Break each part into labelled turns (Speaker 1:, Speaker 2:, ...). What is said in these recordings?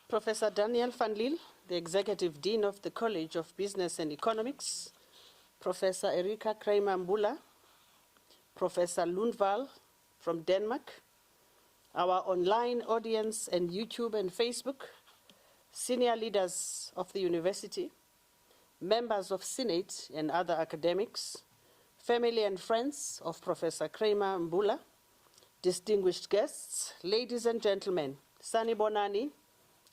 Speaker 1: Professor Daniel van Liel, the Executive Dean of the College of Business and Economics, Professor Erika Kraemer Mbula, Professor Lundvall from Denmark, our online audience and YouTube and Facebook, senior leaders of the university, members of Senate and other academics, family and friends of Professor Kraemer Mbula, distinguished guests, ladies and gentlemen, Sanibonani,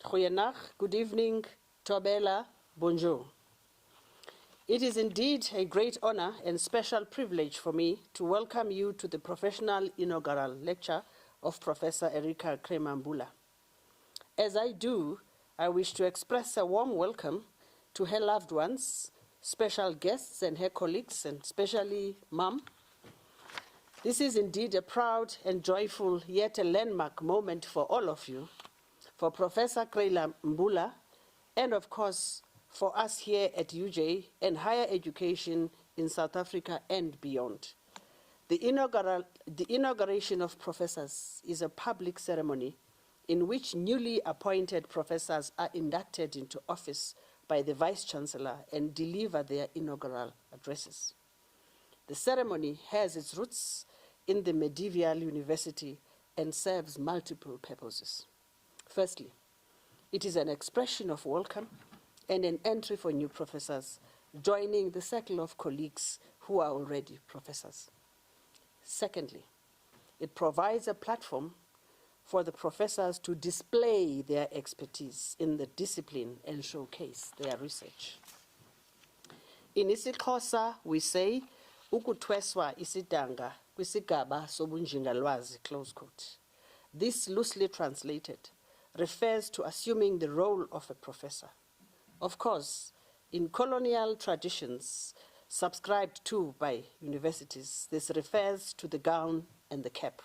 Speaker 1: Goeienacht, good evening, Tobela, bonjour. It is indeed a great honor and special privilege for me to welcome you to the professional inaugural lecture of Professor Erika Kraemer Mbula. As I do, I wish to express a warm welcome to her loved ones, special guests and her colleagues, and especially Mom. This is indeed a proud and joyful, yet a landmark moment for all of you, for Professor Kraemer Mbula, and of course, for us here at UJ and higher education in South Africa and beyond. The inauguration of professors is a public ceremony in which newly appointed professors are inducted into office by the Vice-Chancellor and deliver their inaugural addresses. The ceremony has its roots in the medieval university and serves multiple purposes. Firstly, it is an expression of welcome and an entry for new professors, joining the circle of colleagues who are already professors. Secondly, it provides a platform for the professors to display their expertise in the discipline and showcase their research. In isiXhosa, we say, ukuthweswa isidanga kwisigaba sobunjingalwazi, close quote. This, loosely translated, refers to assuming the role of a professor. Of course, in colonial traditions subscribed to by universities, this refers to the gown and the cap.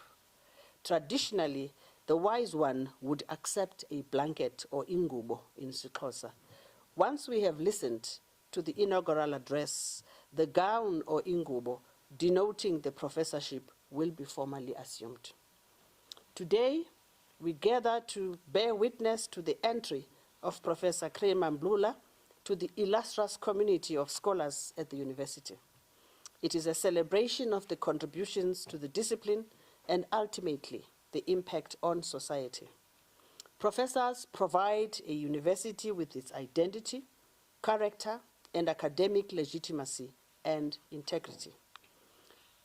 Speaker 1: Traditionally, the wise one would accept a blanket or ingubo in isiXhosa. Once we have listened to the inaugural address, the gown or ingubo denoting the professorship will be formally assumed. Today, we gather to bear witness to the entry of Professor Kraemer Mbula to the illustrious community of scholars at the university. It is a celebration of the contributions to the discipline and ultimately the impact on society. Professors provide a university with its identity, character, and academic legitimacy and integrity.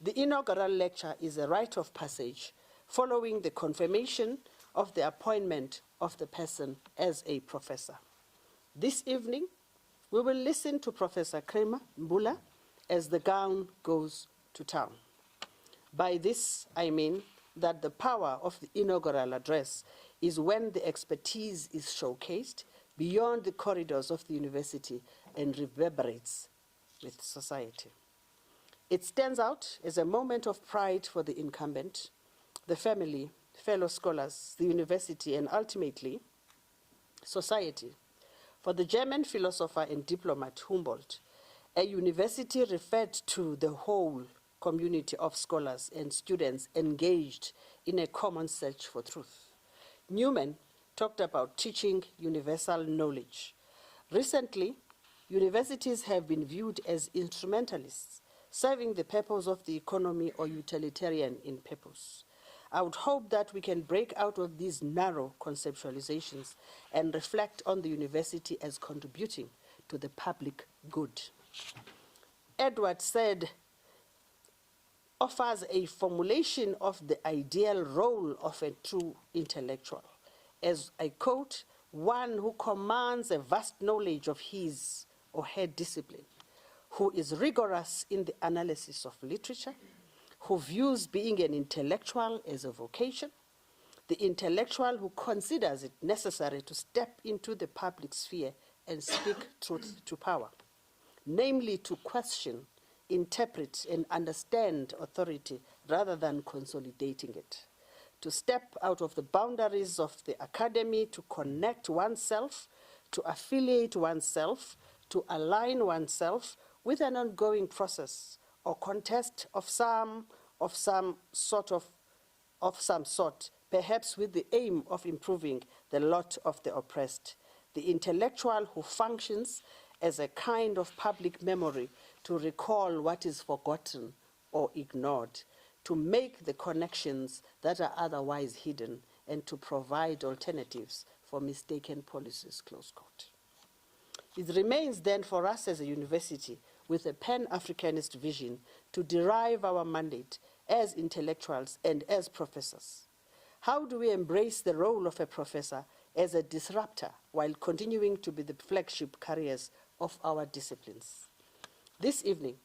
Speaker 1: The inaugural lecture is a rite of passage following the confirmation of the appointment of the person as a professor. This evening, we will listen to Professor Kraemer Mbula as the gown goes to town. By this, I mean that the power of the inaugural address is when the expertise is showcased beyond the corridors of the university and reverberates with society. It stands out as a moment of pride for the incumbent, the family, fellow scholars, the university, and ultimately, society. For the German philosopher and diplomat Humboldt, a university referred to the whole community of scholars and students engaged in a common search for truth. Newman talked about teaching universal knowledge. Recently, universities have been viewed as instrumentalists, serving the purpose of the economy or utilitarian in purpose. I would hope that we can break out of these narrow conceptualizations and reflect on the university as contributing to the public good. Edward said, offers a formulation of the ideal role of a true intellectual, as I quote, one who commands a vast knowledge of his or her discipline, who is rigorous in the analysis of literature, who views being an intellectual as a vocation, the intellectual who considers it necessary to step into the public sphere and speak truth to power, namely to question, interpret, and understand authority rather than consolidating it, to step out of the boundaries of the academy to connect oneself, to affiliate oneself, to align oneself with an ongoing process or contest of some sort, perhaps with the aim of improving the lot of the oppressed, the intellectual who functions as a kind of public memory to recall what is forgotten or ignored, to make the connections that are otherwise hidden, and to provide alternatives for mistaken policies, close quote. It remains then for us as a university with a Pan-Africanist vision to derive our mandate as intellectuals and as professors. How do we embrace the role of a professor as a disruptor while continuing to be the flagship carriers of our disciplines? This evening,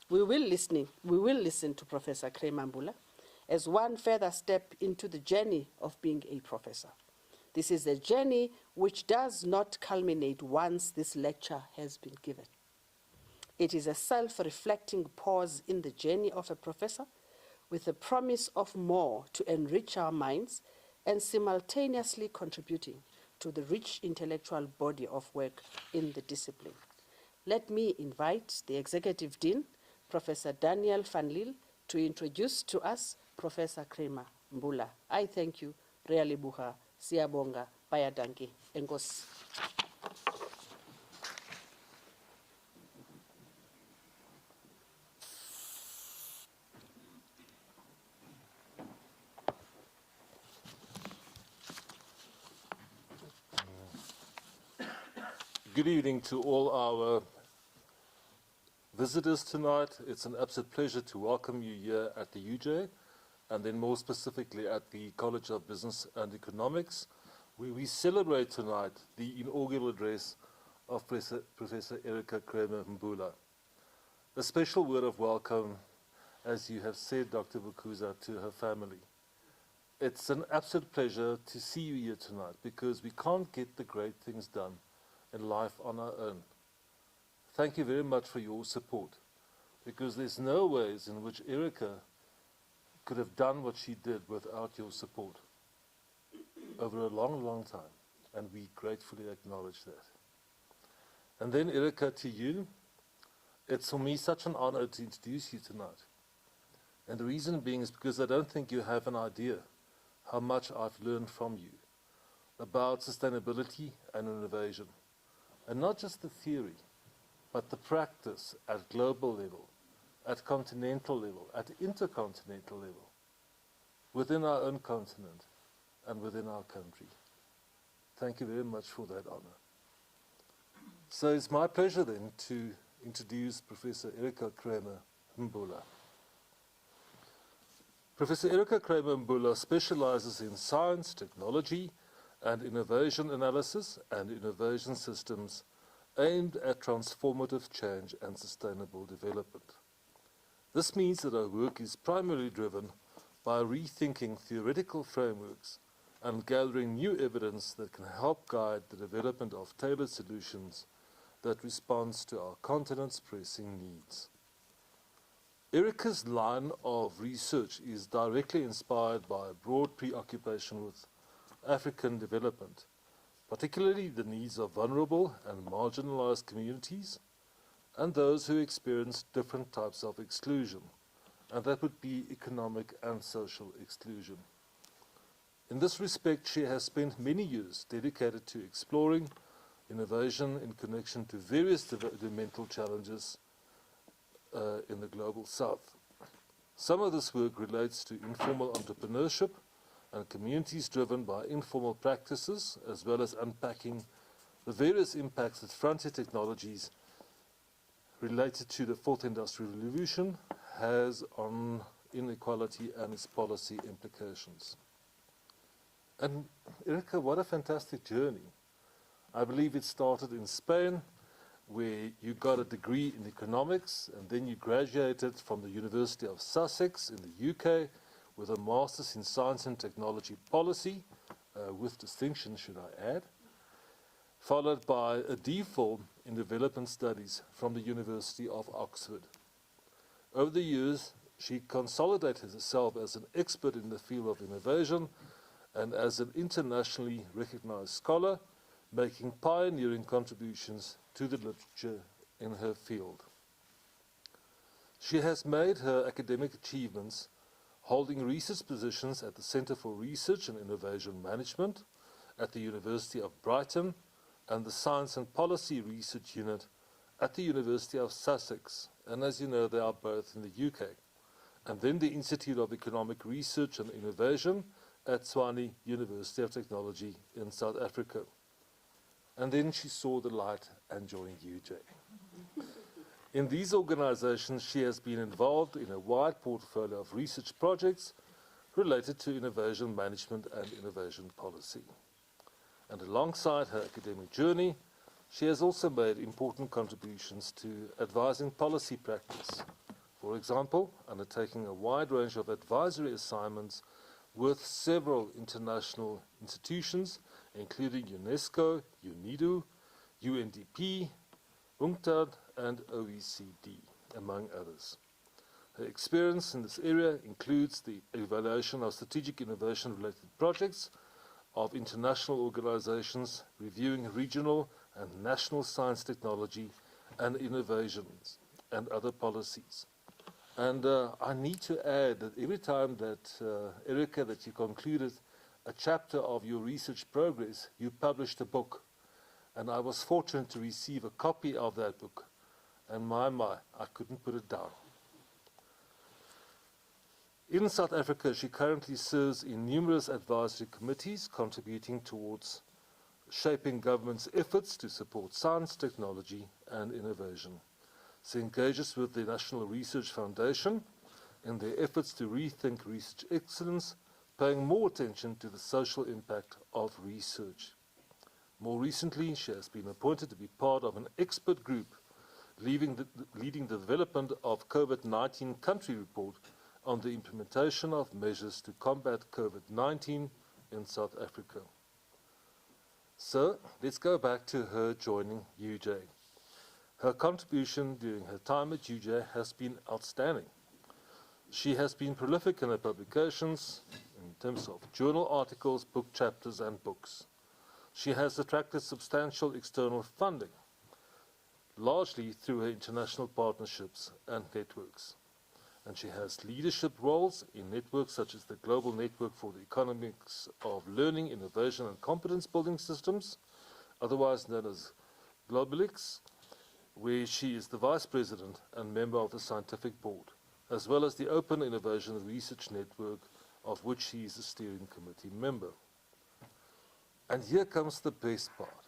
Speaker 1: we will listen to Professor Kraemer Mbula as one further step into the journey of being a professor. This is a journey which does not culminate once this lecture has been given. It is a self-reflecting pause in the journey of a professor with the promise of more to enrich our minds and simultaneously contributing to the rich intellectual body of work in the discipline. Let me invite the Executive Dean, Professor Daniel van Lille, to introduce to us Professor Kraemer Mbula. I thank you. Really buha, siyabonga, bayadanki, enkosi.
Speaker 2: Good evening to all our visitors tonight. It's an absolute pleasure to welcome you here at the UJ, and then more specifically at the College of Business and Economics, where we celebrate tonight the inaugural address of Professor Erika Kraemer Mbula. A special word of welcome, as you have said, Dr. Bukuza, to her family. It's an absolute pleasure to see you here tonight, because we can't get the great things done in life on our own. Thank you very much for your support, because there's no ways in which Erika could have done what she did without your support over a long, long time, and we gratefully acknowledge that. And then, Erika, to you, it's for me such an honor to introduce you tonight. And the reason being is because I don't think you have an idea how much I've learned from you about sustainability and innovation. And not just the theory, but the practice at global level, at continental level, at intercontinental level, within our own continent and within our country. Thank you very much for that honor. So it's my pleasure then to introduce Professor Erika Kraemer Mbula. Professor Erika Kraemer Mbula specializes in science, technology, and innovation analysis and innovation systems aimed at transformative change and sustainable development. This means that our work is primarily driven by rethinking theoretical frameworks and gathering new evidence that can help guide the development of tailored solutions that responds to our continent's pressing needs. Erika's line of research is directly inspired by a broad preoccupation with African development, particularly the needs of vulnerable and marginalized communities and those who experience different types of exclusion, and that would be economic and social exclusion. In this respect, she has spent many years dedicated to exploring innovation in connection to various developmental challenges in the global south. Some of this work relates to informal entrepreneurship and communities driven by informal practices, as well as unpacking the various impacts that frontier technologies related to the fourth industrial revolution has on inequality and its policy implications. And Erika, what a fantastic journey. I believe it started in Spain, where you got a degree in economics, and then you graduated from the University of Sussex in the UK with a master's in science and technology policy, with distinction, should I add, followed by a DPhil in development studies from the University of Oxford. Over the years, she consolidated herself as an expert in the field of innovation and as an internationally recognized scholar, making pioneering contributions to the literature in her field. She has made her academic achievements holding research positions at the Centre for Research and Innovation Management at the University of Brighton and the Science and Policy Research Unit at the University of Sussex. And as you know, they are both in the UK. And then the Institute of Economic Research and Innovation at Tshwane University of Technology in South Africa. And then she saw the light and joined UJ. In these organizations, she has been involved in a wide portfolio of research projects related to innovation management and innovation policy. And alongside her academic journey, she has also made important contributions to advising policy practice. For example, undertaking a wide range of advisory assignments with several international institutions, including UNESCO, UNIDO, UNDP, UNCTAD, and OECD, among others. Her experience in this area includes the evaluation of strategic innovation-related projects of international organizations, reviewing regional and national science, technology, and innovations, and other policies. And I need to add that every time that, Erika, that you concluded a chapter of your research progress, you published a book. And I was fortunate to receive a copy of that book. And my, I couldn't put it down. In South Africa, she currently serves in numerous advisory committees contributing towards shaping government's efforts to support science, technology, and innovation. She engages with the National Research Foundation in their efforts to rethink research excellence, paying more attention to the social impact of research. More recently, she has been appointed to be part of an expert group leading the development of COVID-19 country report on the implementation of measures to combat COVID-19 in South Africa. So, let's go back to her joining UJ. Her contribution during her time at UJ has been outstanding. She has been prolific in her publications in terms of journal articles, book chapters, and books. She has attracted substantial external funding, largely through her international partnerships and networks. And she has leadership roles in networks such as the Global Network for the Economics of Learning, Innovation, and Competence Building Systems, otherwise known as Globalix, where she is the Vice President and member of the Scientific Board, as well as the Open Innovation Research Network, of which she is a steering committee member. And here comes the best part.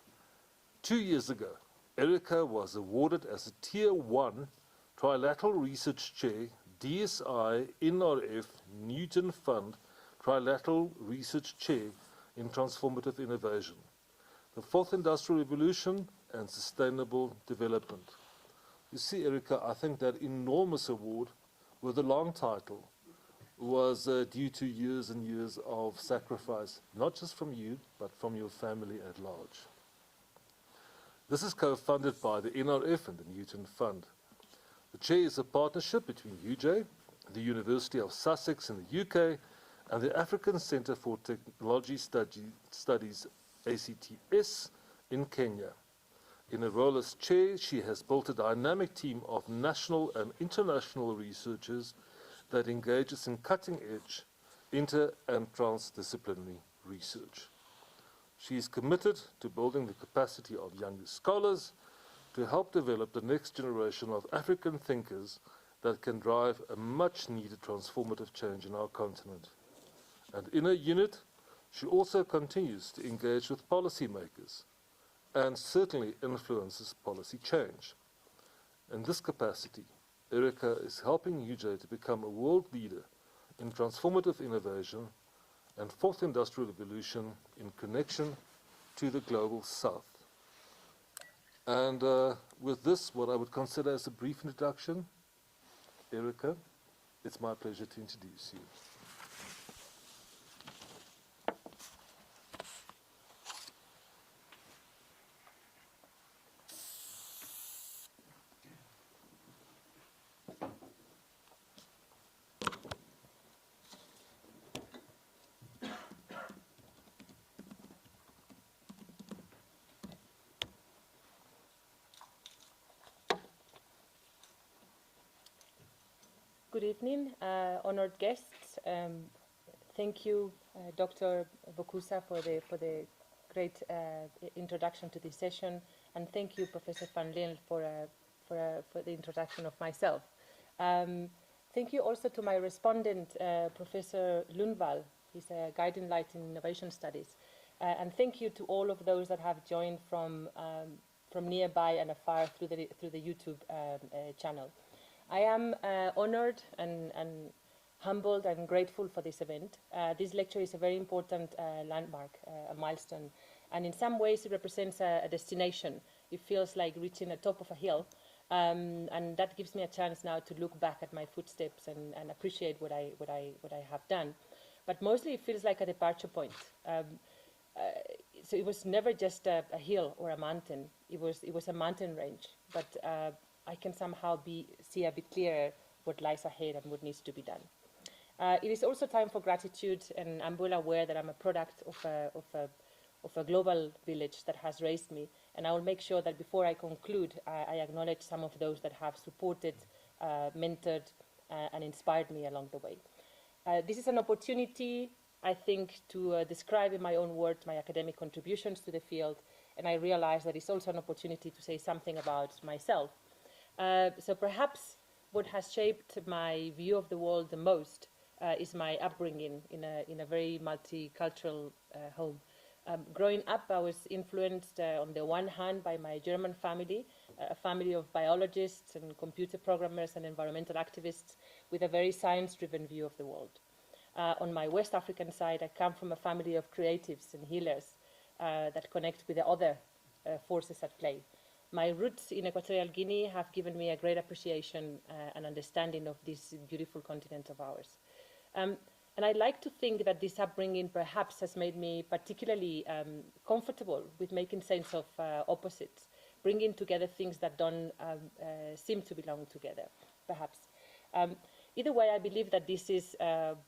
Speaker 2: 2 years ago, Erika was awarded as a Tier 1 Trilateral Research Chair, DSI NRF Newton Fund Trilateral Research Chair in Transformative Innovation, the Fourth Industrial Revolution and Sustainable Development. You see, Erika, I think that enormous award with a long title was due to years and years of sacrifice, not just from you, but from your family at large. This is co-funded by the NRF and the Newton Fund. The chair is a partnership between UJ, the University of Sussex in the UK, and the African Centre for Technology Studies, ACTS, in Kenya. In her role as chair, she has built a dynamic team of national and international researchers that engages in cutting-edge, inter- and transdisciplinary research. She is committed to building the capacity of younger scholars to help develop the next generation of African thinkers that can drive a much-needed transformative change in our continent. And in her unit, she also continues to engage with policymakers and certainly influences policy change. In this capacity, Erika is helping UJ to become a world leader in transformative innovation and fourth industrial revolution in connection to the global south. And with this, what I would consider as a brief introduction, Erika, it's my pleasure to introduce you.
Speaker 3: Good evening, honored guests, Thank you, Dr. Bokusa, for the great introduction to this session, and thank you, Professor Van Lille, for the introduction of myself. Thank you also to my respondent, Professor Lundvall. He's a guiding light in innovation studies, and thank you to all of those that have joined from nearby and afar through the YouTube channel. I am honored and humbled and grateful for this event. This lecture is a very important landmark, a milestone, and in some ways it represents a destination. It feels like reaching the top of a hill, and that gives me a chance now to look back at my footsteps and appreciate what I have done. But mostly it feels like a departure point. So it was never just a hill or a mountain. It was a mountain range, but I can somehow see a bit clearer what lies ahead and what needs to be done. It is also time for gratitude, and I'm well aware that I'm a product of a global village that has raised me, and I will make sure that before I conclude, I acknowledge some of those that have supported, mentored, and inspired me along the way. This is an opportunity, I think, to describe in my own words my academic contributions to the field, and I realize that it's also an opportunity to say something about myself. So perhaps what has shaped my view of the world the most is my upbringing in a very multicultural home. Growing up, I was influenced on the one hand by my German family, a family of biologists and computer programmers and environmental activists with a very science-driven view of the world. On my West African side, I come from a family of creatives and healers that connect with the other forces at play. My roots in Equatorial Guinea have given me a great appreciation and understanding of this beautiful continent of ours. And I'd like to think that this upbringing perhaps has made me particularly comfortable with making sense of opposites, bringing together things that don't seem to belong together, perhaps. Either way, I believe that this is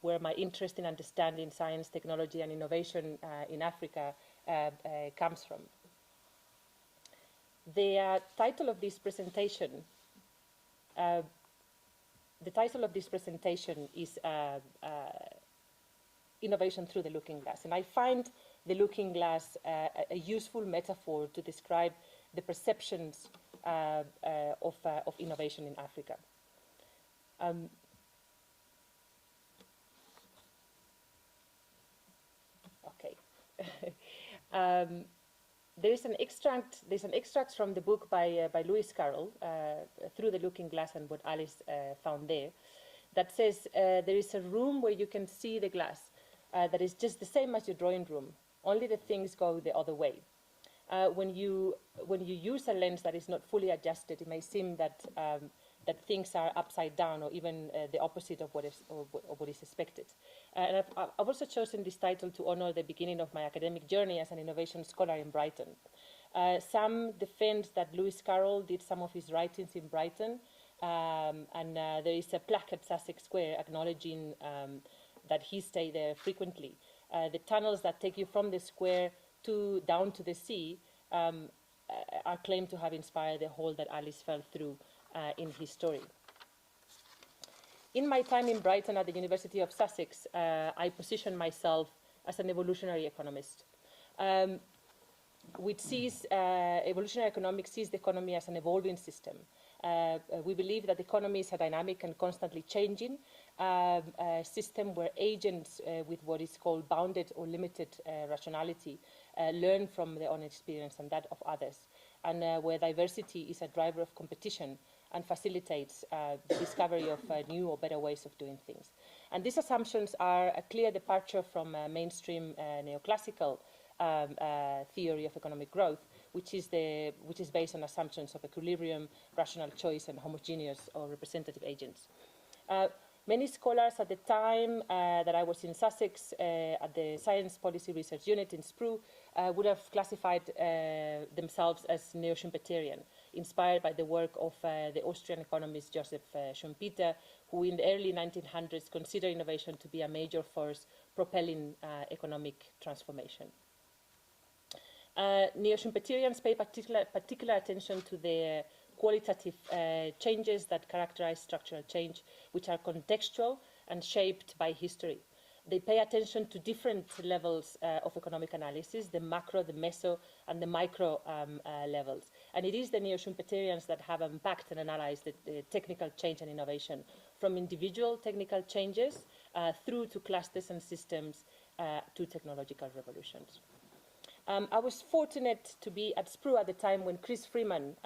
Speaker 3: where my interest in understanding science, technology, and innovation in Africa comes from. The title of this presentation is Innovation Through the Looking Glass. And I find the looking glass a useful metaphor to describe the perceptions of innovation in Africa. Okay. There's an extract from the book by Lewis Carroll, Through the Looking Glass, and what Alice found there, that says there is a room where you can see the glass that is just the same as your drawing room, only the things go the other way. When you use a lens that is not fully adjusted, it may seem that that things are upside down, or even the opposite of what is expected. And I've also chosen this title to honor the beginning of my academic journey as an innovation scholar in Brighton. Some defend that Lewis Carroll did some of his writings in Brighton, and there is a plaque at Sussex Square acknowledging that he stayed there frequently. The tunnels that take you from the square down to the sea are claimed to have inspired the hole that Alice fell through in his story. In my time in Brighton at the University of Sussex, I positioned myself as an evolutionary economist, which sees evolutionary economics sees the economy as an evolving system. We believe that the economy is a dynamic and constantly changing system where agents with what is called bounded or limited rationality learn from their own experience and that of others, and where diversity is a driver of competition and facilitates the discovery of new or better ways of doing things. And these assumptions are a clear departure from mainstream neoclassical theory of economic growth, which is based on assumptions of equilibrium, rational choice, and homogeneous or representative agents. Many scholars at the time that I was in Sussex at the Science Policy Research Unit in SPRU would have classified themselves as neo-Schumpeterian, inspired by the work of the Austrian economist Joseph Schumpeter, who in the early 1900s considered innovation to be a major force propelling economic transformation. Neo-Schumpeterians pay particular attention to the qualitative changes that characterize structural change, which are contextual and shaped by history. They pay attention to different levels of economic analysis, the macro, the meso, and the micro levels. And it is the neo-Schumpeterians that have unpacked and analyzed the technical change and innovation from individual technical changes through to clusters and systems to technological revolutions. I was fortunate to be at SPRU at the time when Chris Freeman,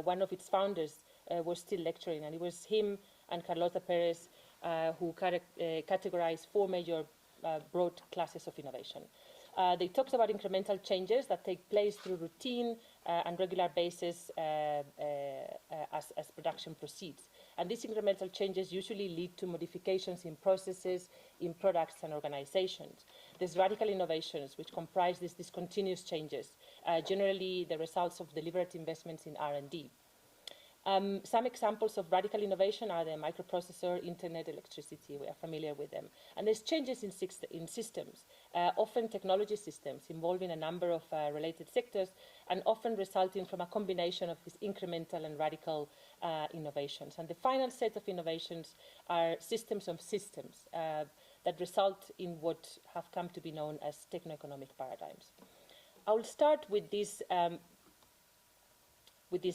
Speaker 3: one of its founders, was still lecturing, and it was him and Carlota Perez who categorized 4 major broad classes of innovation. They talked about incremental changes that take place through routine and regular basis as production proceeds. And these incremental changes usually lead to modifications in processes, in products and organizations. There's radical innovations, which comprise these discontinuous changes, generally the results of deliberate investments in R&D. Some examples of radical innovation are the microprocessor, internet, electricity. We are familiar with them. And there's changes in systems, often technology systems involving a number of related sectors and often resulting from a combination of these incremental and radical innovations. And the final set of innovations are systems of systems that result in what have come to be known as techno-economic paradigms. I will start with this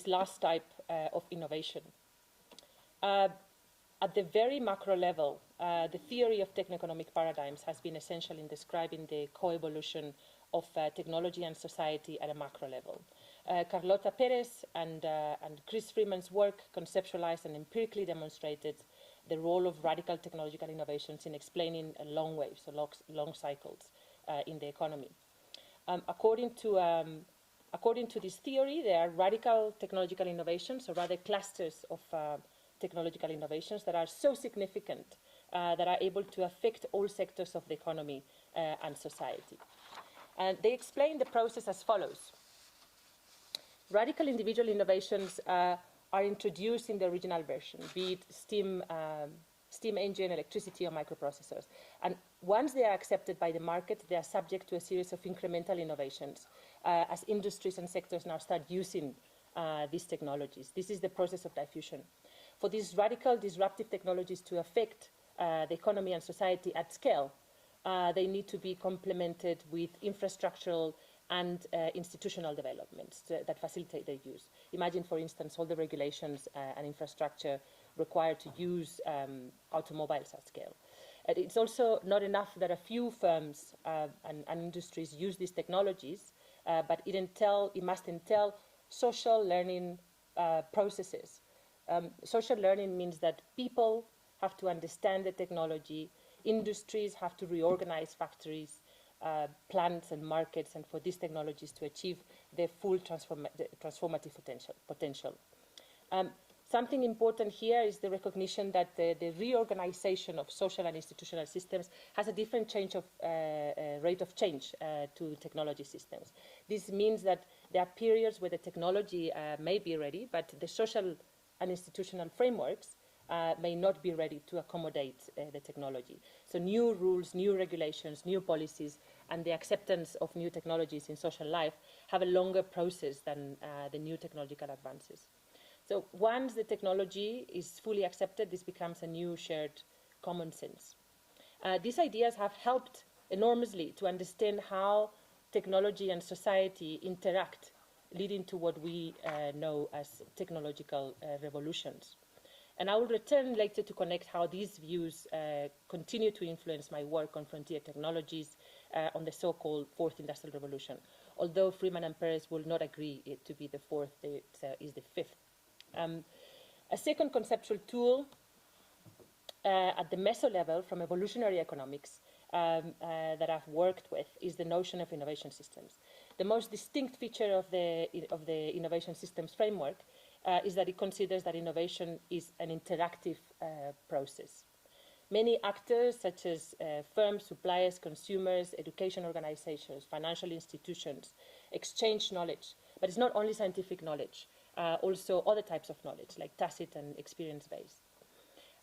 Speaker 3: last type of innovation. At the very macro level, the theory of techno-economic paradigms has been essential in describing the co-evolution of technology and society at a macro level. Carlota Perez and Chris Freeman's work conceptualized and empirically demonstrated the role of radical technological innovations in explaining long waves, so long cycles in the economy. According to this theory, there are radical technological innovations, or rather clusters of technological innovations that are so significant that are able to affect all sectors of the economy and society. And they explain the process as follows. Radical individual innovations are introduced in the original version, be it steam engine, electricity, or microprocessors. And once they are accepted by the market, they are subject to a series of incremental innovations as industries and sectors now start using these technologies. This is the process of diffusion. For these radical disruptive technologies to affect the economy and society at scale, they need to be complemented with infrastructural and institutional developments that facilitate their use. Imagine, for instance, all the regulations and infrastructure required to use automobiles at scale. It's also not enough that a few firms and industries use these technologies, but it must entail social learning processes. Social learning means that people have to understand the technology, industries have to reorganize factories, plants and markets, and for these technologies to achieve their full transformative potential. Something important here is the recognition that the reorganization of social and institutional systems has a different rate of change to technology systems. This means that there are periods where the technology may be ready, but the social and institutional frameworks may not be ready to accommodate the technology. So new rules, new regulations, new policies, and the acceptance of new technologies in social life have a longer process than the new technological advances. So once the technology is fully accepted, this becomes a new shared common sense. These ideas have helped enormously to understand how technology and society interact, leading to what we know as technological revolutions. And I will return later to connect how these views continue to influence my work on frontier technologies on the so-called fourth industrial revolution. Although Freeman and Perez will not agree it to be the fourth, it is the fifth. A second conceptual tool at the meso level from evolutionary economics that I've worked with is the notion of innovation systems. The most distinct feature of the innovation systems framework is that it considers that innovation is an interactive process. Many actors, such as firms, suppliers, consumers, education organizations, financial institutions, exchange knowledge. But it's not only scientific knowledge, also other types of knowledge, like tacit and experience-based.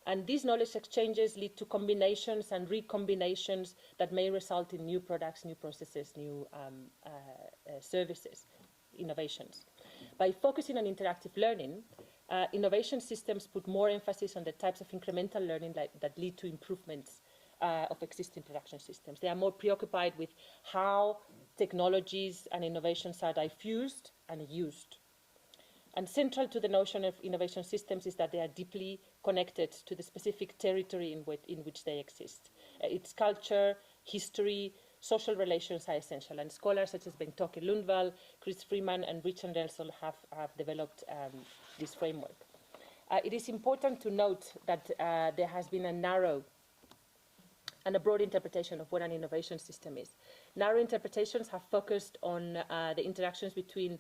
Speaker 3: And these knowledge exchanges lead to combinations and recombinations that may result in new products, new processes, new services, innovations. By focusing on interactive learning, Innovation systems put more emphasis on the types of incremental learning that lead to improvements of existing production systems. They are more preoccupied with how technologies and innovations are diffused and used. And central to the notion of innovation systems is that they are deeply connected to the specific territory in which they exist. Its culture, history, social relations are essential, and scholars such as Bentoke Lundvall, Chris Freeman, and Richard Nelson have developed this framework. It is important to note that there has been a narrow and a broad interpretation of what an innovation system is. Narrow interpretations have focused on the interactions between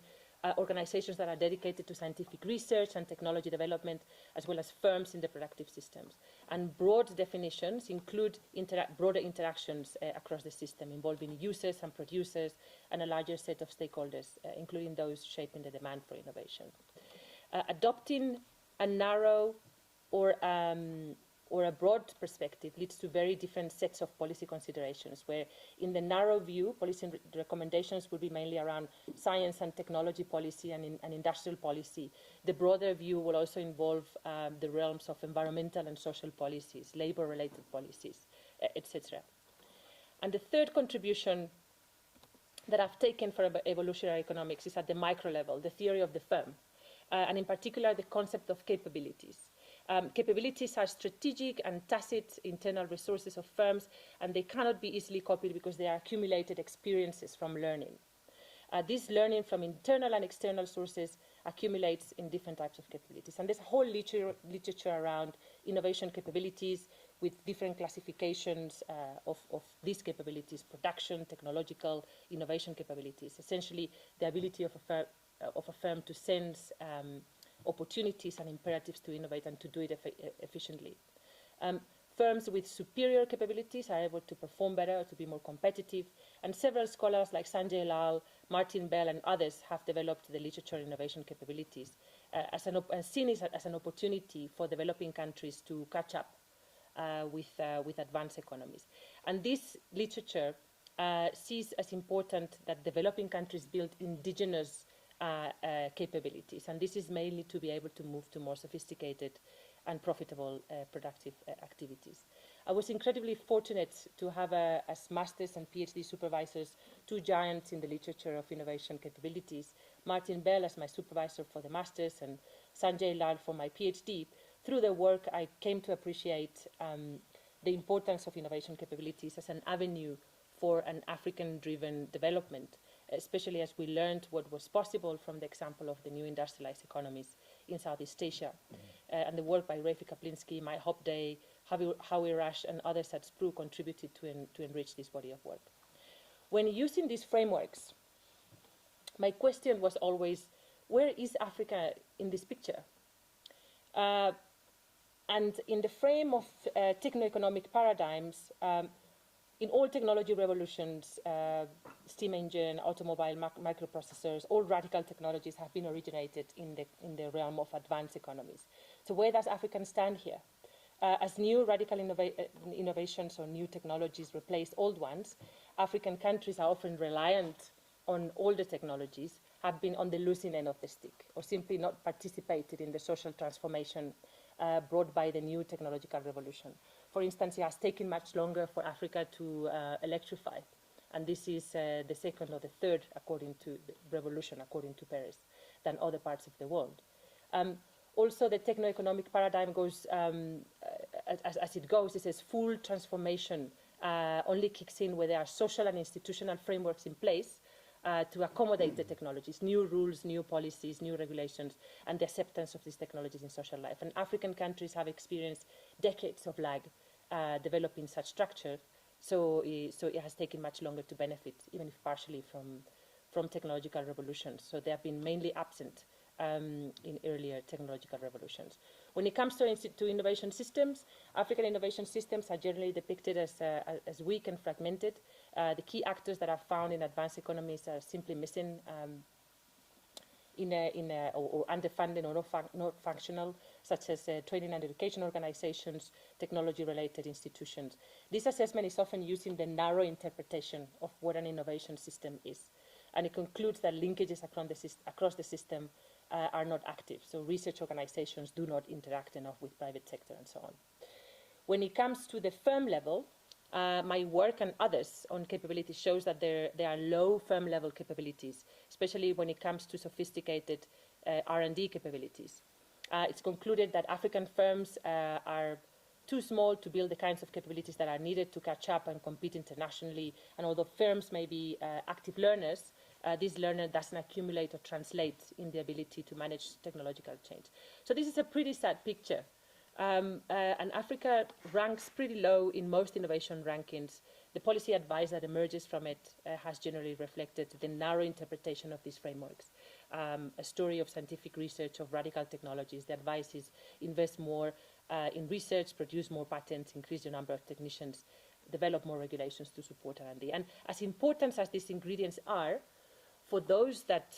Speaker 3: organizations that are dedicated to scientific research and technology development, as well as firms in the productive systems. And broad definitions include broader interactions across the system, involving users and producers and a larger set of stakeholders, including those shaping the demand for innovation. Adopting a narrow or a broad perspective leads to very different sets of policy considerations, where in the narrow view, policy recommendations will be mainly around science and technology policy and industrial policy. The broader view will also involve the realms of environmental and social policies, labor-related policies, etc. And the third contribution that I've taken for evolutionary economics is at the micro level, the theory of the firm, and in particular the concept of capabilities. Capabilities are strategic and tacit internal resources of firms, and they cannot be easily copied because they are accumulated experiences from learning. This learning from internal and external sources accumulates in different types of capabilities. And there's a whole literature around innovation capabilities with different classifications of these capabilities: production, technological, innovation capabilities. Essentially, the ability of a firm to sense opportunities and imperatives to innovate and to do it efficiently. Firms with superior capabilities are able to perform better, to be more competitive, and several scholars like Sanjay Lal, Martin Bell, and others have developed the literature on innovation capabilities seen as an opportunity for developing countries to catch up with advanced economies. And this literature sees as important that developing countries build indigenous capabilities, and this is mainly to be able to move to more sophisticated and profitable productive activities. I was incredibly fortunate to have as masters and PhD supervisors two giants in the literature of innovation capabilities: Martin Bell as my supervisor for the masters and Sanjay Lal for my PhD. Through their work, I came to appreciate the importance of innovation capabilities as an avenue for an African-driven development, especially as we learned what was possible from the example of the new industrialized economies in Southeast Asia. And the work by Rafi Kaplinsky, Mai Hopday, Howie Rush, and others at SPRU contributed to enrich this body of work. When using these frameworks, my question was always, where is Africa in this picture? And in the frame of techno-economic paradigms, in all technology revolutions, steam engine, automobile, microprocessors, all radical technologies have been originated in the realm of advanced economies. So where does Africa stand here? As new radical innovations or new technologies replace old ones, African countries are often reliant on older technologies, have been on the losing end of the stick, or simply not participated in the social transformation brought by the new technological revolution. For instance, it has taken much longer for Africa to electrify, and this is the second or the third according to the revolution, according to Paris, than other parts of the world. Also, the techno-economic paradigm goes, as it goes, it says full transformation only kicks in where there are social and institutional frameworks in place to accommodate the technologies, new rules, new policies, new regulations, and the acceptance of these technologies in social life. And African countries have experienced decades of lag developing such structure, so it has taken much longer to benefit, even if partially from technological revolutions. So they have been mainly absent in earlier technological revolutions. When it comes to innovation systems, African innovation systems are generally depicted as weak and fragmented. The key actors that are found in advanced economies are simply missing or underfunded or not functional, such as training and education organizations, technology-related institutions. This assessment is often using the narrow interpretation of what an innovation system is, and it concludes that linkages across the system are not active. So research organizations do not interact enough with private sector and so on. When it comes to the firm level, my work and others on capability shows that there are low firm level capabilities, especially when it comes to sophisticated R&D capabilities. It's concluded that African firms are too small to build the kinds of capabilities that are needed to catch up and compete internationally. And although firms may be active learners, this learner doesn't accumulate or translate in the ability to manage technological change. So this is a pretty sad picture. And Africa ranks pretty low in most innovation rankings. The policy advice that emerges from it has generally reflected the narrow interpretation of these frameworks. A story of scientific research of radical technologies. The advice is invest more in research, produce more patents, increase the number of technicians, develop more regulations to support R&D. And as important as these ingredients are, for those that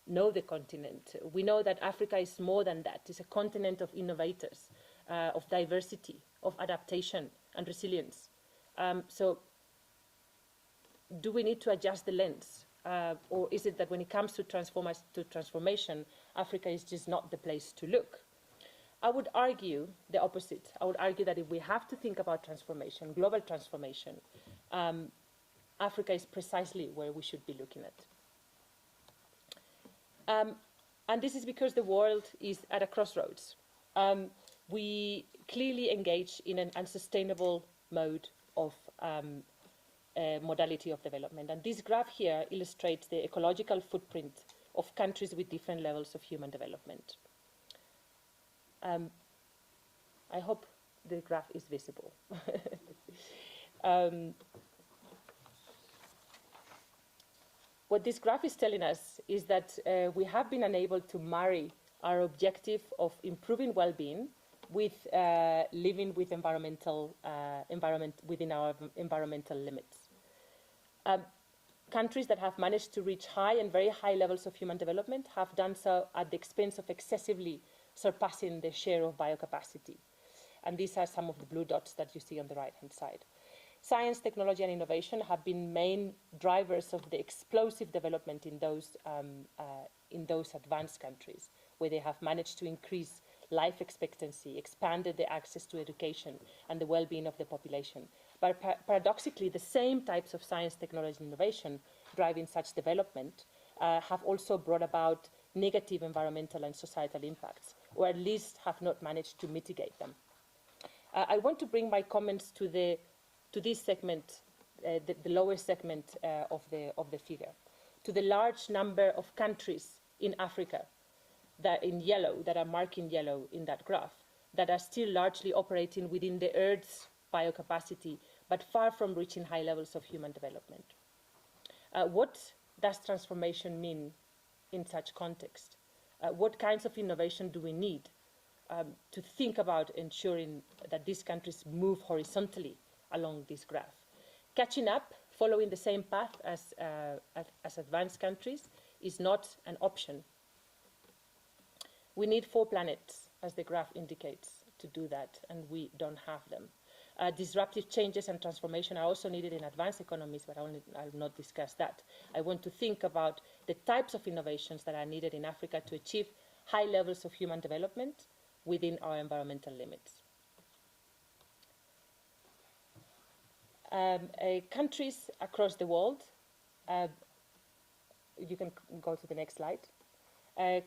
Speaker 3: know the continent, we know that Africa is more than that. It's a continent of innovators, of diversity, of adaptation and resilience. So do we need to adjust the lens? Or is it that when it comes to transformation, Africa is just not the place to look? I would argue the opposite. I would argue that if we have to think about transformation, global transformation, Africa is precisely where we should be looking at. And this is because the world is at a crossroads. We clearly engage in an unsustainable mode of modality of development. And this graph here illustrates the ecological footprint of countries with different levels of human development. I hope the graph is visible. What this graph is telling us is that we have been unable to marry our objective of improving well-being with living with within our environmental limits. Countries that have managed to reach high and very high levels of human development have done so at the expense of excessively surpassing the share of biocapacity. And these are some of the blue dots that you see on the right-hand side. Science, technology, and innovation have been main drivers of the explosive development in those advanced countries, where they have managed to increase life expectancy, expanded the access to education, and the well-being of the population. But paradoxically, the same types of science, technology, and innovation driving such development have also brought about negative environmental and societal impacts, or at least have not managed to mitigate them. I want to bring my comments to this segment, the lower segment of the figure, to the large number of countries in Africa that in yellow, that are marked in yellow in that graph, that are still largely operating within the Earth's biocapacity, but far from reaching high levels of human development. What does transformation mean in such context? What kinds of innovation do we need to think about ensuring that these countries move horizontally along this graph? Catching up, following the same path as advanced countries, is not an option. We need 4 planets, as the graph indicates, to do that, and we don't have them. Disruptive changes and transformation are also needed in advanced economies, but I'll not discuss that. I want to think about the types of innovations that are needed in Africa to achieve high levels of human development within our environmental limits. Countries across the world, you can go to the next slide.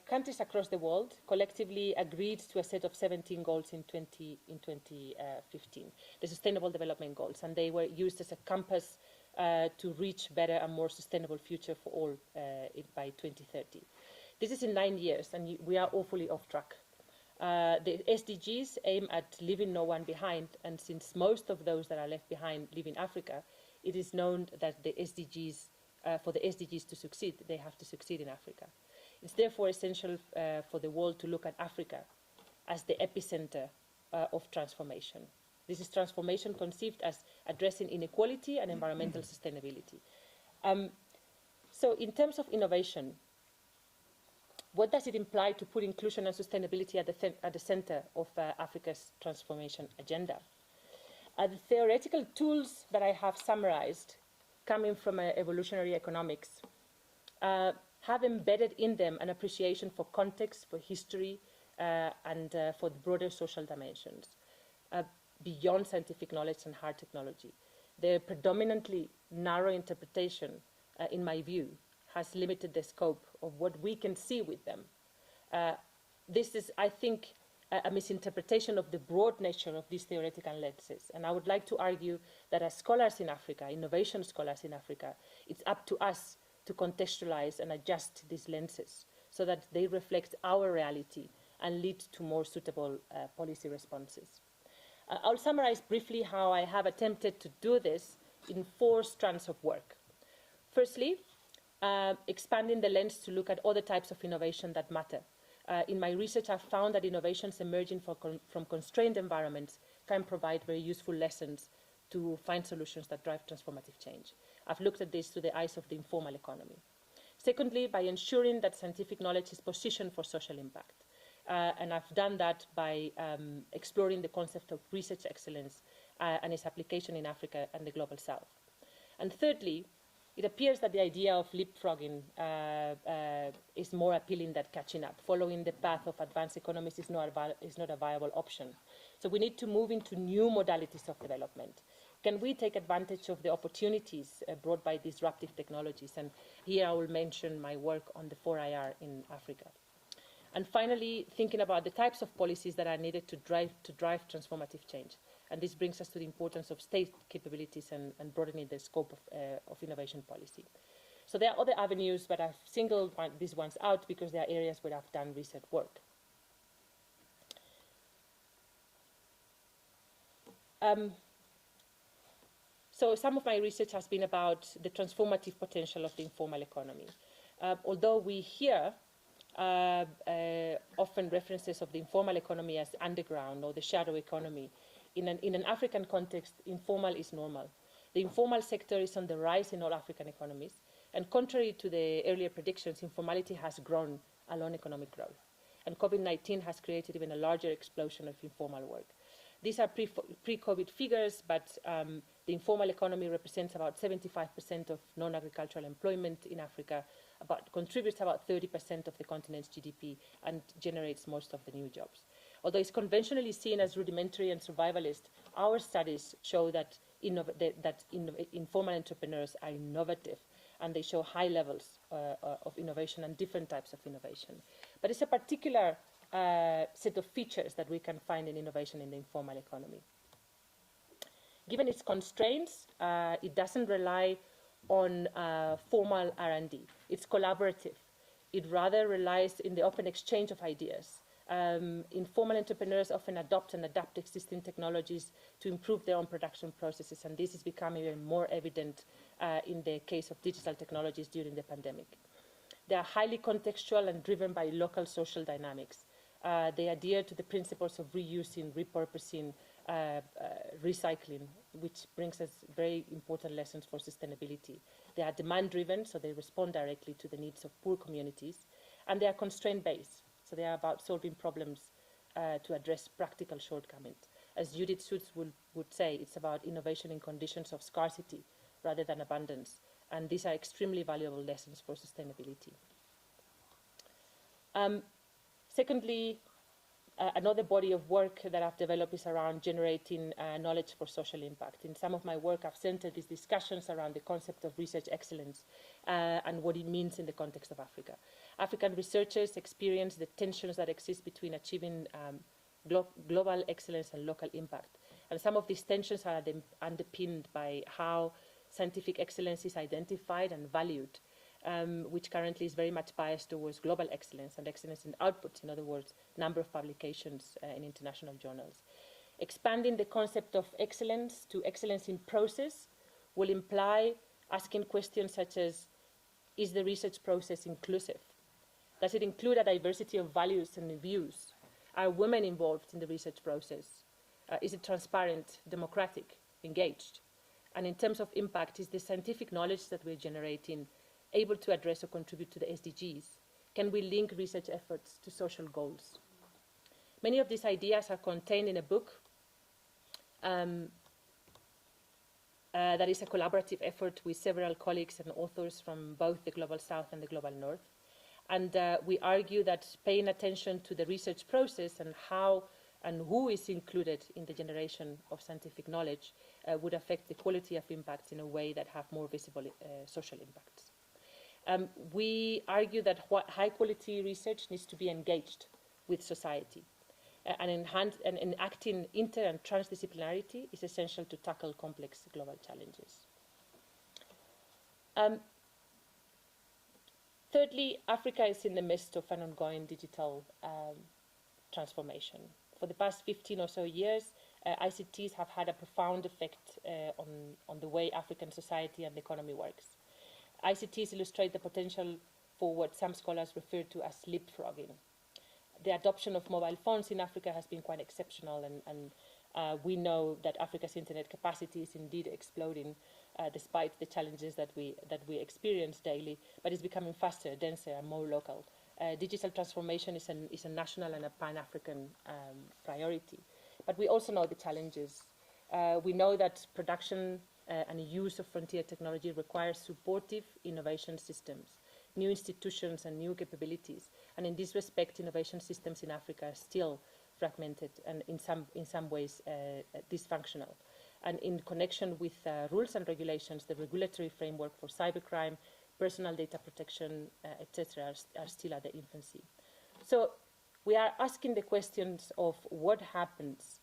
Speaker 3: Countries across the world collectively agreed to a set of 17 goals in 2015, the Sustainable Development Goals, and they were used as a compass to reach better and more sustainable future for all by 2030. This is in 9 years, and we are awfully off track. The SDGs aim at leaving no one behind, and since most of those that are left behind live in Africa, it is known that the SDGs, for the SDGs to succeed, they have to succeed in Africa. It's therefore essential for the world to look at Africa as the epicenter of transformation. This is transformation conceived as addressing inequality and environmental sustainability. So in terms of innovation, what does it imply to put inclusion and sustainability at the center of Africa's transformation agenda? The theoretical tools that I have summarized, coming from evolutionary economics, have embedded in them an appreciation for context, for history, and for the broader social dimensions, beyond scientific knowledge and hard technology. Their predominantly narrow interpretation, in my view, has limited the scope of what we can see with them. This is, I think, a misinterpretation of the broad nature of these theoretical lenses. And I would like to argue that as scholars in Africa, innovation scholars in Africa, it's up to us to contextualize and adjust these lenses so that they reflect our reality and lead to more suitable policy responses. I'll summarize briefly how I have attempted to do this in 4 strands of work. Firstly, expanding the lens to look at other types of innovation that matter. In my research, I've found that innovations emerging from constrained environments can provide very useful lessons to find solutions that drive transformative change. I've looked at this through the eyes of the informal economy. Secondly, by ensuring that scientific knowledge is positioned for social impact. And I've done that by exploring the concept of research excellence and its application in Africa and the Global South. And thirdly, it appears that the idea of leapfrogging is more appealing than catching up. Following the path of advanced economies is not a viable option. So we need to move into new modalities of development. Can we take advantage of the opportunities brought by disruptive technologies? And here I will mention my work on the 4IR in Africa. And finally, thinking about the types of policies that are needed to drive transformative change. And this brings us to the importance of state capabilities and broadening the scope of innovation policy. So there are other avenues, but I've singled these ones out because they are areas where I've done research work. So some of my research has been about the transformative potential of the informal economy. Although we hear often references of the informal economy as underground or the shadow economy, in an African context, informal is normal. The informal sector is on the rise in all African economies, and contrary to the earlier predictions, informality has grown along economic growth. And COVID-19 has created even a larger explosion of informal work. These are pre-COVID figures, but the informal economy represents about 75% of non-agricultural employment in Africa, contributes about 30% of the continent's GDP, and generates most of the new jobs. Although it's conventionally seen as rudimentary and survivalist, our studies show that informal entrepreneurs are innovative, and they show high levels of innovation and different types of innovation. But it's a particular set of features that we can find in innovation in the informal economy. Given its constraints, it doesn't rely on formal R&D. It's collaborative. It rather relies in the open exchange of ideas. Informal entrepreneurs often adopt and adapt existing technologies to improve their own production processes, and this is becoming even more evident in the case of digital technologies during the pandemic. They are highly contextual and driven by local social dynamics. They adhere to the principles of reusing, repurposing, recycling, which brings us very important lessons for sustainability. They are demand-driven, so they respond directly to the needs of poor communities, and they are constraint-based. So they are about solving problems to address practical shortcomings. As Judith Schutz would say, it's about innovation in conditions of scarcity rather than abundance. And these are extremely valuable lessons for sustainability. Secondly, another body of work that I've developed is around generating knowledge for social impact. In some of my work, I've centered these discussions around the concept of research excellence and what it means in the context of Africa. African researchers experience the tensions that exist between achieving global excellence and local impact. And some of these tensions are underpinned by how scientific excellence is identified and valued, which currently is very much biased towards global excellence and excellence in outputs, in other words, number of publications in international journals. Expanding the concept of excellence to excellence in process will imply asking questions such as, is the research process inclusive? Does it include a diversity of values and views? Are women involved in the research process? Is it transparent, democratic, engaged? And in terms of impact, is the scientific knowledge that we're generating able to address or contribute to the SDGs? Can we link research efforts to social goals? Many of these ideas are contained in a book that is a collaborative effort with several colleagues and authors from both the Global South and the Global North. And we argue that paying attention to the research process and how and who is included in the generation of scientific knowledge would affect the quality of impacts in a way that have more visible social impacts. We argue that high-quality research needs to be engaged with society, and enacting inter- and transdisciplinarity is essential to tackle complex global challenges. Thirdly, Africa is in the midst of an ongoing digital transformation. For the past 15 or so years, ICTs have had a profound effect on the way African society and the economy works. ICTs illustrate the potential for what some scholars refer to as leapfrogging. The adoption of mobile phones in Africa has been quite exceptional, and we know that Africa's internet capacity is indeed exploding despite the challenges that we experience daily, but it's becoming faster, denser, and more local. Digital transformation is a national and a pan-African priority. But we also know the challenges. We know that production and use of frontier technology requires supportive innovation systems, new institutions and new capabilities. And in this respect, innovation systems in Africa are still fragmented and in some ways dysfunctional. And in connection with rules and regulations, the regulatory framework for cybercrime, personal data protection, etc., are still at the infancy. So we are asking the questions of what happens,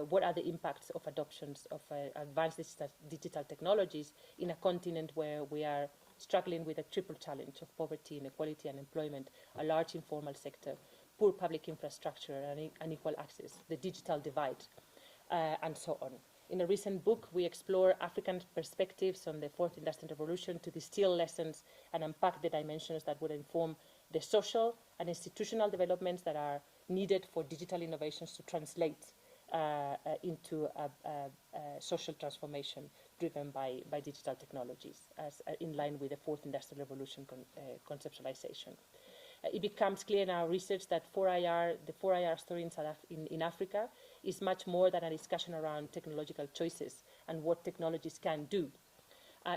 Speaker 3: what are the impacts of adoptions of advanced digital technologies in a continent where we are struggling with a triple challenge of poverty, inequality, and employment, a large informal sector, poor public infrastructure, and unequal access, the digital divide, and so on. In a recent book, we explore African perspectives on the Fourth Industrial Revolution to distill lessons and unpack the dimensions that would inform the social and institutional developments that are needed for digital innovations to translate into a social transformation driven by digital technologies, as in line with the Fourth Industrial Revolution conceptualization. It becomes clear in our research that the 4IR story in Africa is much more than a discussion around technological choices and what technologies can do.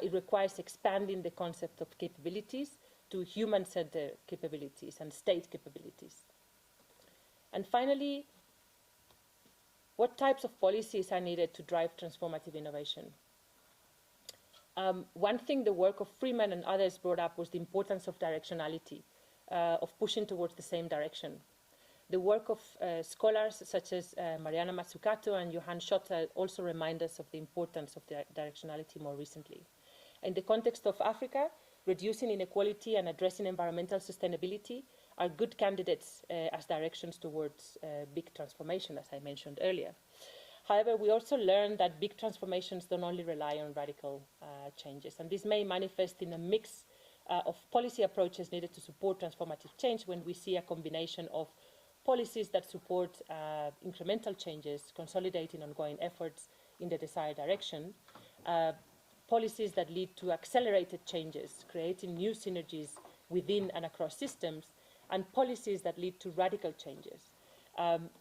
Speaker 3: It requires expanding the concept of capabilities to human-centered capabilities and state capabilities. And finally, what types of policies are needed to drive transformative innovation? One thing the work of Freeman and others brought up was the importance of directionality, of pushing towards the same direction. The work of scholars such as Mariana Mazzucato and Johan Schotter also remind us of the importance of directionality more recently. In the context of Africa, reducing inequality and addressing environmental sustainability are good candidates as directions towards big transformation, as I mentioned earlier. However, we also learned that big transformations don't only rely on radical changes, and this may manifest in a mix of policy approaches needed to support transformative change when we see a combination of policies that support incremental changes, consolidating ongoing efforts in the desired direction, policies that lead to accelerated changes, creating new synergies within and across systems, and policies that lead to radical changes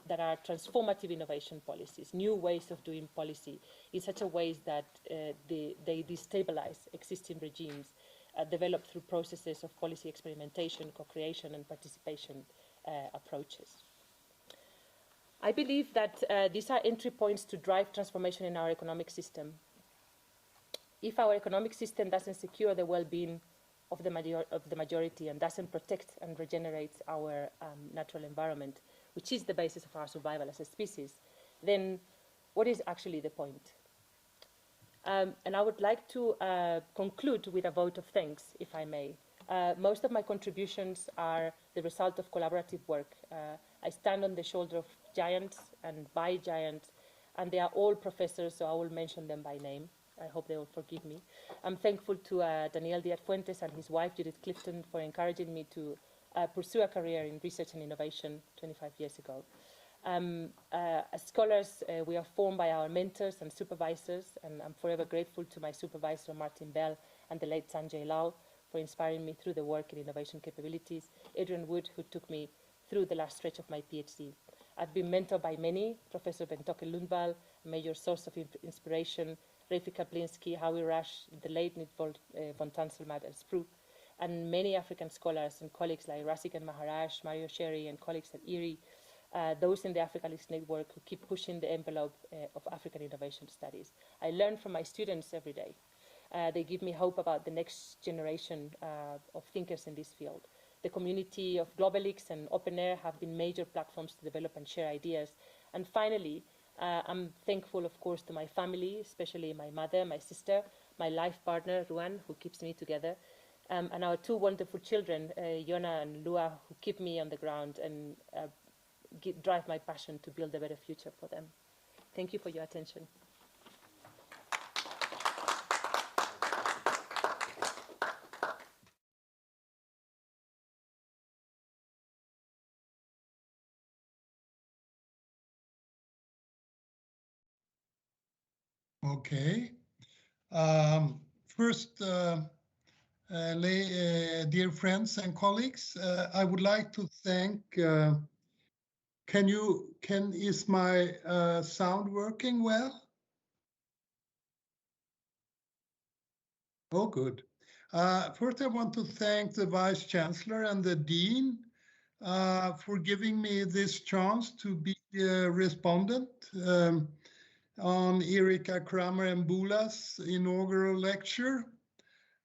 Speaker 3: that are transformative innovation policies, new ways of doing policy in such a way that they destabilize existing regimes, developed through processes of policy experimentation, co-creation, and participation approaches. I believe that these are entry points to drive transformation in our economic system. If our economic system doesn't secure the well-being of the majority and doesn't protect and regenerate our natural environment, which is the basis of our survival as a species, then what is actually the point? And I would like to conclude with a vote of thanks, if I may. Most of my contributions are the result of collaborative work. I stand on the shoulder of giants and by giants, and they are all professors, so I will mention them by name. I hope they will forgive me. I'm thankful to Daniel Diaz-Fuentes and his wife, Judith Clifton, for encouraging me to pursue a career in research and innovation 25 years ago. As scholars, we are formed by our mentors and supervisors, and I'm forever grateful to my supervisor, Martin Bell, and the late Sanjay Lau for inspiring me through the work in innovation capabilities, Adrian Wood, who took me through the last stretch of my PhD. I've been mentored by many, Professor Bentoke Lundvall, a major source of inspiration, Refi Kaplinsky, Howie Rush, the late Nitvold von Tanselmatt and Sprue, and many African scholars and colleagues like Rasikan Maharaj, Mario Sherry, and colleagues at IRI, those in the Africa Links Network who keep pushing the envelope of African innovation studies. I learn from my students every day. They give me hope about the next generation of thinkers in this field. The community of GlobalX and OpenAir have been major platforms to develop and share ideas. And finally, I'm thankful, of course, to my family, especially my mother, my sister, my life partner, Ruan, who keeps me together, and our two wonderful children, Yona and Lua, who keep me on the ground and drive my passion to build a better future for them. Thank you for your attention.
Speaker 4: Okay. First, dear friends and colleagues, I would like to thank. Is my sound working well? Oh, good. First, I want to thank the Vice Chancellor and the Dean for giving me this chance to be a respondent on Erika Kraemer and Mbula's inaugural lecture.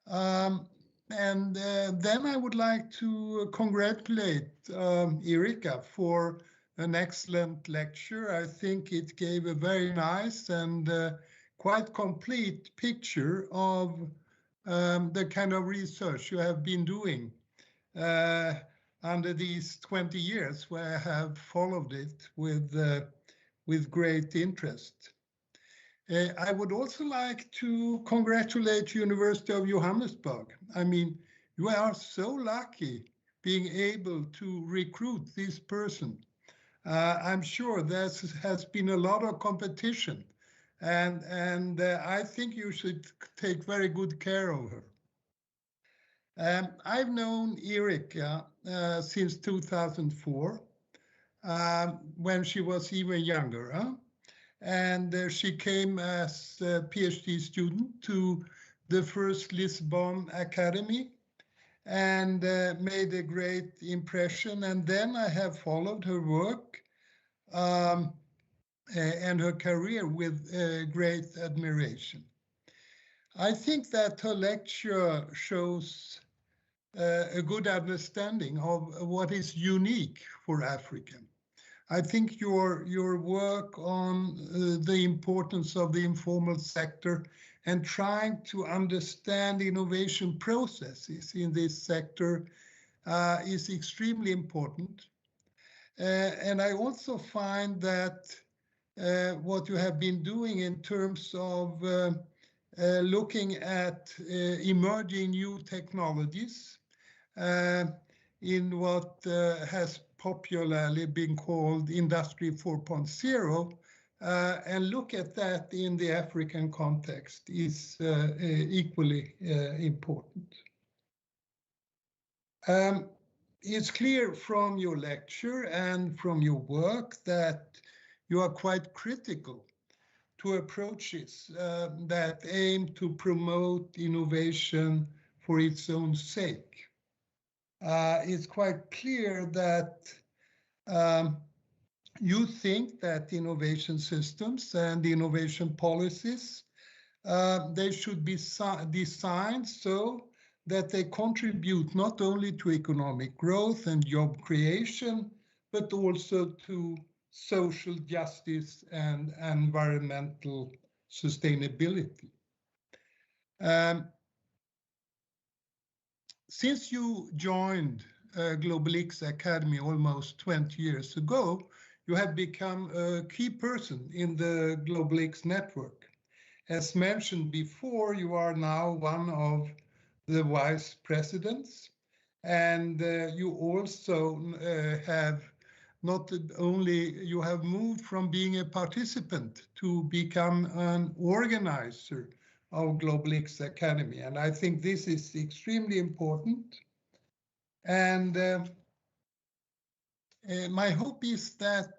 Speaker 4: Then I would like to congratulate Erika for an excellent lecture. I think it gave a very nice and quite complete picture of the kind of research you have been doing under these 20 years, where I have followed it with great interest. I would also like to congratulate University of Johannesburg. I mean, you are so lucky being able to recruit this person. I'm sure there has been a lot of competition, and I think you should take very good care of her. I've known Erika since 2004, when she was even younger. And she came as a PhD student to the first Lisbon Academy and made a great impression. And then I have followed her work and her career with great admiration. I think that her lecture shows a good understanding of what is unique for Africa. I think your work on the importance of the informal sector and trying to understand innovation processes in this sector is extremely important. And I also find that what you have been doing in terms of looking at emerging new technologies in what has popularly been called Industry 4.0, and look at that in the African context is equally important. It's clear from your lecture and from your work that you are quite critical to approaches that aim to promote innovation for its own sake. It's quite clear that you think that innovation systems and innovation policies, they should be designed so that they contribute not only to economic growth and job creation, but also to social justice and environmental sustainability. Since you joined GlobalX Academy almost 20 years ago, you have become a key person in the GlobalX network. As mentioned before, you are now one of the vice presidents, and you also have not only, you have moved from being a participant to become an organizer of GlobalX Academy. And I think this is extremely important. And my hope is that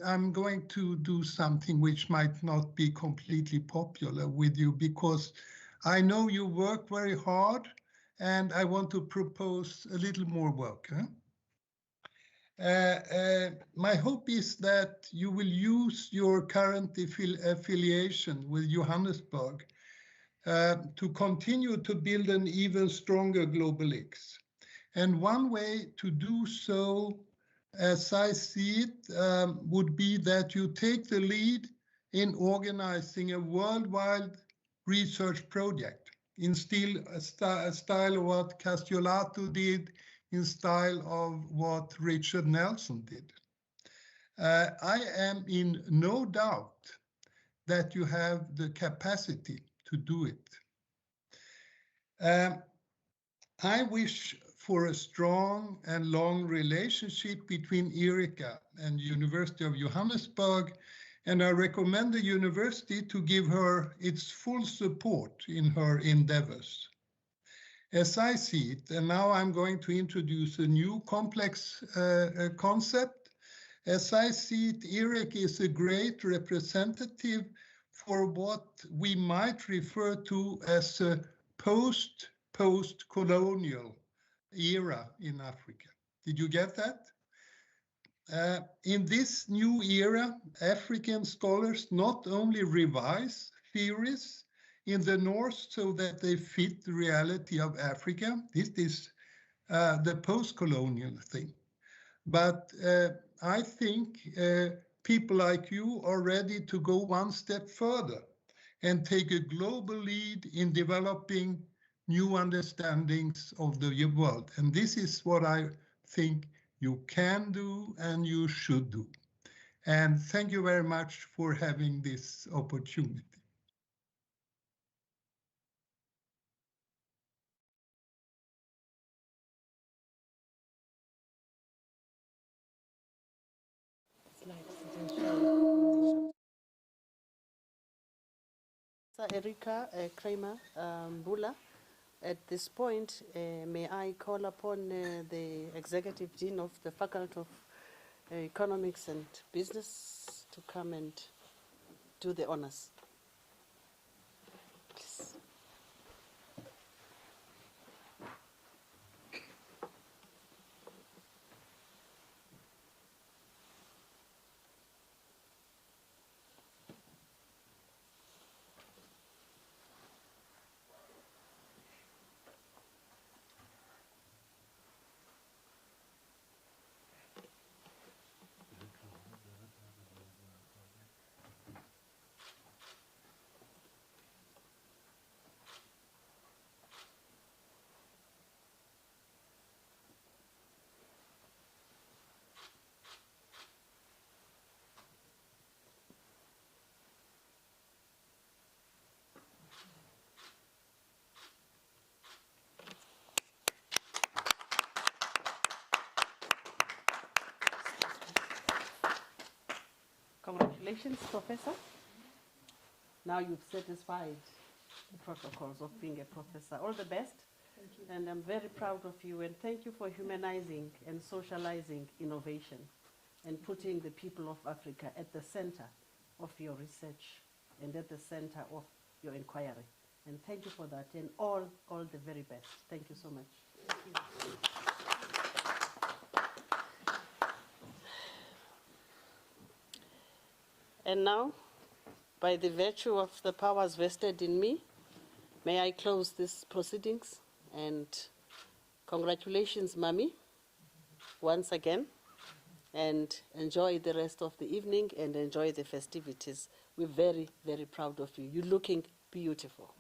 Speaker 4: I'm going to do something which might not be completely popular with you, because I know you work very hard and I want to propose a little more work. My hope is that you will use your current affiliation with Johannesburg to continue to build an even stronger Global X. And one way to do so, as I see it, would be that you take the lead in organizing a worldwide research project in style of what Castiolato did, in style of what Richard Nelson did. I am in no doubt that you have the capacity to do it. I wish for a strong and long relationship between Erika and University of Johannesburg, and I recommend the university to give her its full support in her endeavors. As I see it, and now I'm going to introduce a new complex concept. As I see it, Erika is a great representative for what we might refer to as a post-colonial era in Africa. Did you get that? In this new era, African scholars not only revise theories in the North so that they fit the reality of Africa, this is the post-colonial thing. But I think people like you are ready to go one step further and take a global lead in developing new understandings of the world. And this is what I think you can do and you should do. And thank you very much for having this opportunity.
Speaker 1: Erika Kraemer, Mbula. At this point, may I call upon the Executive Dean of the Faculty of Economics and Business to come and do the honors. Please. Congratulations, Professor. Now you've satisfied the protocols of being a professor. All the best.
Speaker 3: Thank you.
Speaker 1: And I'm very proud of you, and thank you for humanizing and socializing innovation and putting the people of Africa at the center of your research and at the center of your inquiry. And thank you for that, and all the very best. Thank you so much.
Speaker 3: Thank you.
Speaker 1: And now, by the virtue of the powers vested in me, may I close these proceedings. And congratulations, Mami, once again. And enjoy the rest of the evening and enjoy the festivities. We're very, very proud of you. You're looking beautiful.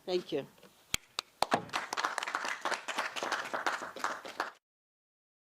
Speaker 1: Thank you.